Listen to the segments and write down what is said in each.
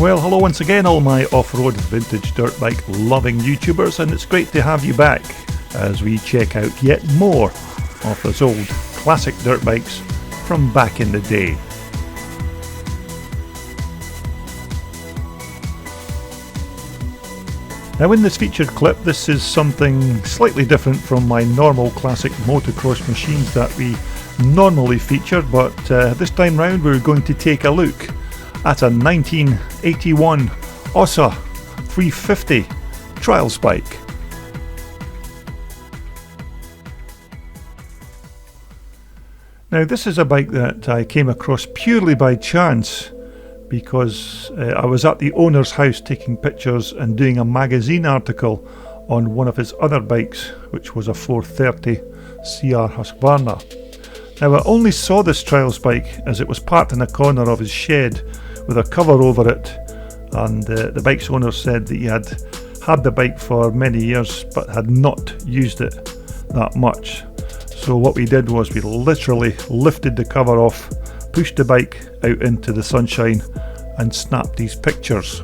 Well, hello once again, all my off-road vintage dirt bike loving YouTubers, and it's great to have you back as we check out yet more of those old classic dirt bikes from back in the day. Now in this featured clip, this is something slightly different from my normal classic motocross machines that we normally feature, but this time round we're going to take a look at a 1981 Ossa 350 trials bike. Now this is a bike that I came across purely by chance because I was at the owner's house taking pictures and doing a magazine article on one of his other bikes, which was a 430 CR Husqvarna. Now I only saw this trials bike as it was parked in a corner of his shed with a cover over it, and the bike's owner said that he had the bike for many years but had not used it that much. So what we did was we literally lifted the cover off, pushed the bike out into the sunshine and snapped these pictures.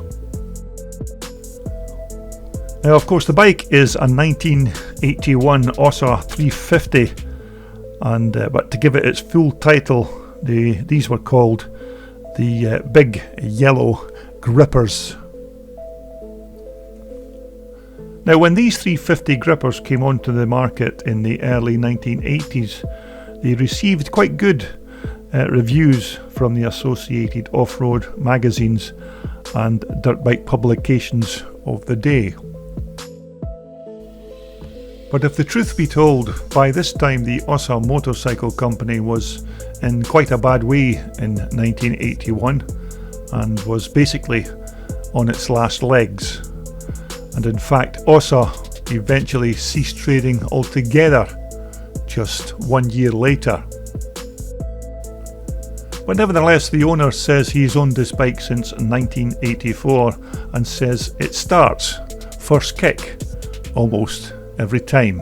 Now of course the bike is a 1981 Ossa 350, and but to give it its full title, these were called the big yellow grippers. Now when these 350 grippers came onto the market in the early 1980s, they received quite good reviews from the associated off-road magazines and dirt bike publications of the day. But if the truth be told, by this time the Ossa motorcycle company was in quite a bad way in 1981 and was basically on its last legs. And in fact Ossa eventually ceased trading altogether just 1 year later. But nevertheless, the owner says he's owned this bike since 1984 and says it starts first kick almost every time.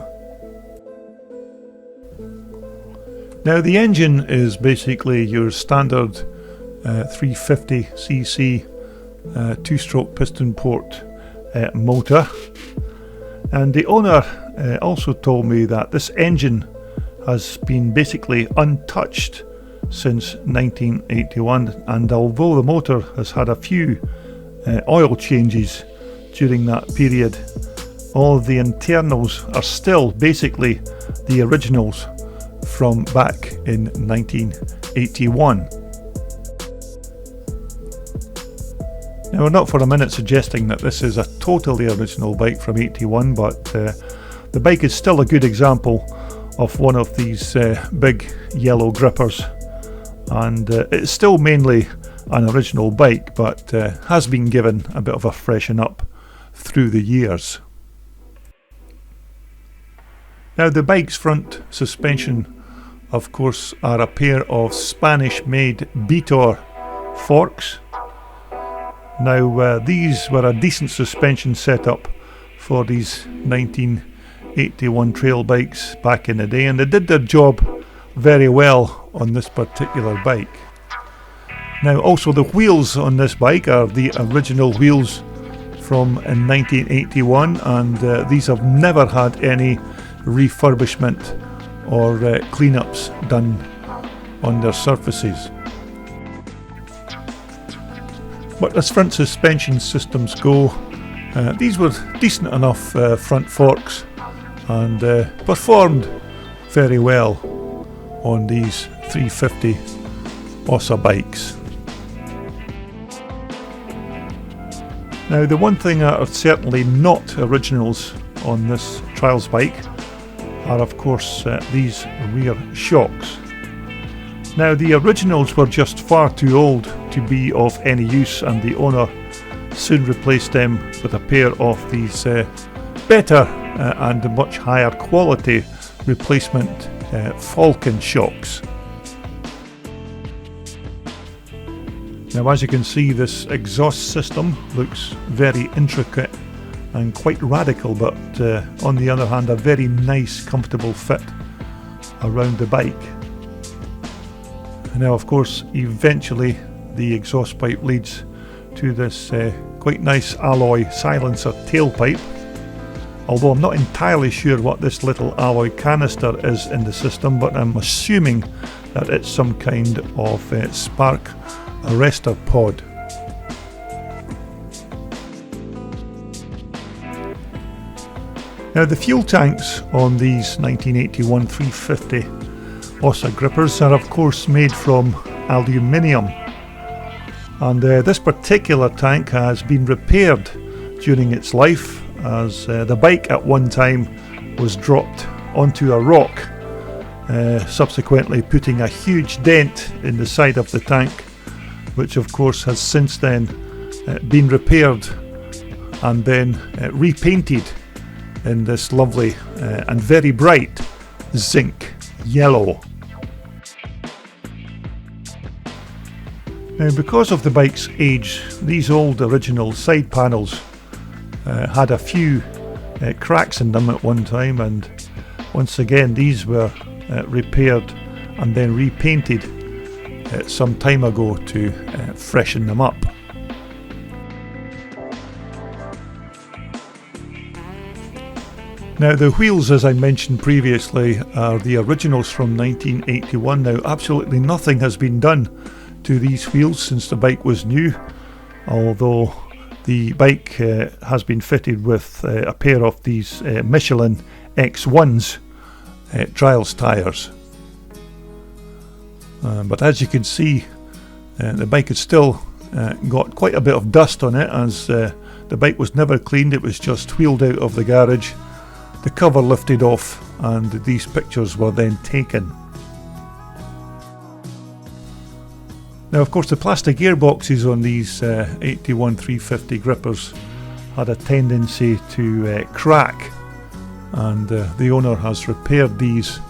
Now the engine is basically your standard 350cc two-stroke piston port motor, and the owner also told me that this engine has been basically untouched since 1981, and although the motor has had a few oil changes during that period, all the internals are still basically the originals from back in 1981. Now we're not for a minute suggesting that this is a totally original bike from 81, but the bike is still a good example of one of these big yellow grippers, and it's still mainly an original bike, but has been given a bit of a freshen up through the years. Now the bike's front suspension of course are a pair of Spanish made Beator forks. Now these were a decent suspension setup for these 1981 trail bikes back in the day, and they did their job very well on this particular bike. Now also the wheels on this bike are the original wheels from 1981, and these have never had any refurbishment or cleanups done on their surfaces. But as front suspension systems go, these were decent enough front forks and performed very well on these 350 Ossa bikes. Now the one thing that are certainly not originals on this trials bike are of course these rear shocks. Now the originals were just far too old to be of any use, and the owner soon replaced them with a pair of these better and much higher quality replacement Falcon shocks. Now as you can see, this exhaust system looks very intricate and quite radical, but on the other hand a very nice comfortable fit around the bike. Now of course eventually the exhaust pipe leads to this quite nice alloy silencer tailpipe, although I'm not entirely sure what this little alloy canister is in the system, but I'm assuming that it's some kind of spark arrestor pod. Now the fuel tanks on these 1981 350 Ossa grippers are of course made from aluminium, and this particular tank has been repaired during its life, as the bike at one time was dropped onto a rock, subsequently putting a huge dent in the side of the tank, which of course has since then been repaired and then repainted in this lovely and very bright zinc yellow. Now, because of the bike's age, these old original side panels had a few cracks in them at one time, and once again these were repaired and then repainted some time ago to freshen them up. Now the wheels, as I mentioned previously, are the originals from 1981. Now absolutely nothing has been done to these wheels since the bike was new, although the bike has been fitted with a pair of these Michelin X1s trials tyres. But as you can see, the bike has still got quite a bit of dust on it, as the bike was never cleaned. It was just wheeled out of the garage, the cover lifted off, and these pictures were then taken. Now of course the plastic gearboxes on these 81 350 grippers had a tendency to crack, and the owner has repaired these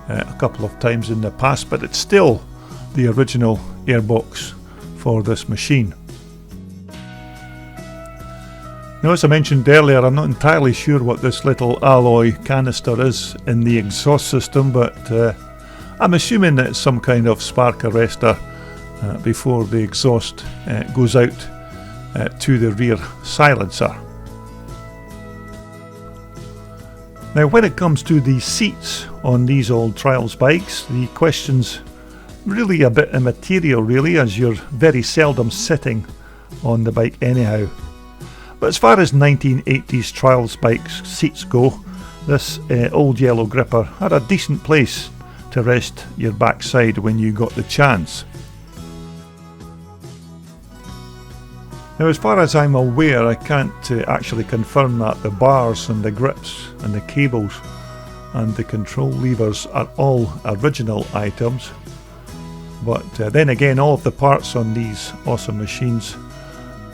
a couple of times in the past, but it's still the original airbox for this machine. Now, as I mentioned earlier, I'm not entirely sure what this little alloy canister is in the exhaust system, but I'm assuming that it's some kind of spark arrestor before the exhaust goes out to the rear silencer. Now, when it comes to the seats on these old trials bikes, the question's really a bit immaterial really, as you're very seldom sitting on the bike anyhow. But as far as 1980s trials bikes seats go, this old yellow gripper had a decent place to rest your backside when you got the chance. Now, as far as I'm aware, I can't actually confirm that the bars and the grips and the cables and the control levers are all original items, but then again, all of the parts on these Ossa machines,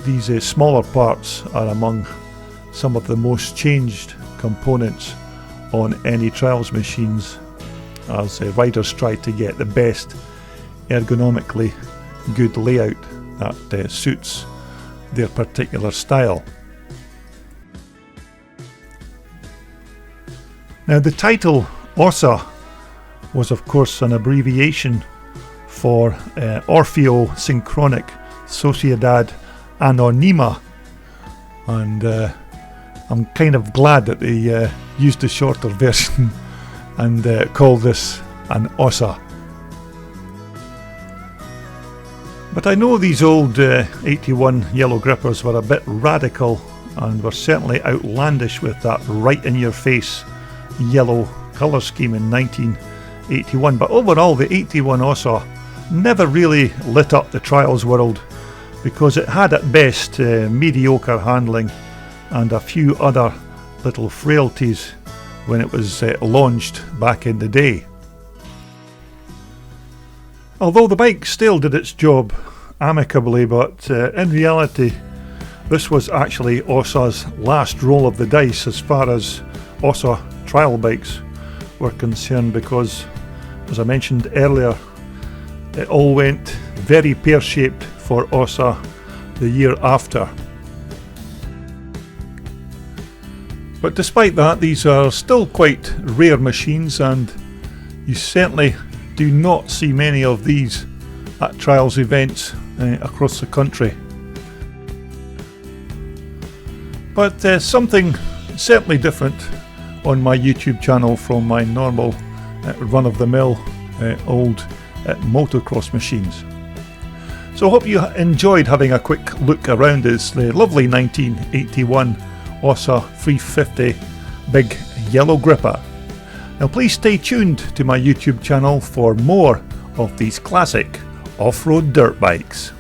these smaller parts, are among some of the most changed components on any trials machines, as riders try to get the best ergonomically good layout that suits their particular style. Now the title Ossa was of course an abbreviation for Orfeo Synchronic Sociedad Anonima, and I'm kind of glad that they used the shorter version and called this an Ossa. But I know these old 81 yellow grippers were a bit radical and were certainly outlandish with that right in your face yellow colour scheme in 1981, but overall the 81 Ossa never really lit up the trials world, because it had at best mediocre handling and a few other little frailties when it was launched back in the day. Although the bike still did its job amicably, but in reality this was actually Ossa's last roll of the dice as far as Ossa trial bikes were concerned, because as I mentioned earlier, it all went very pear-shaped for Ossa the year after. But despite that, these are still quite rare machines, and you certainly do not see many of these at trials events across the country. But something certainly different on my YouTube channel from my normal run-of-the-mill old motocross machines. So I hope you enjoyed having a quick look around this lovely 1981 Ossa 350 big yellow gripper. Now please stay tuned to my YouTube channel for more of these classic off-road dirt bikes.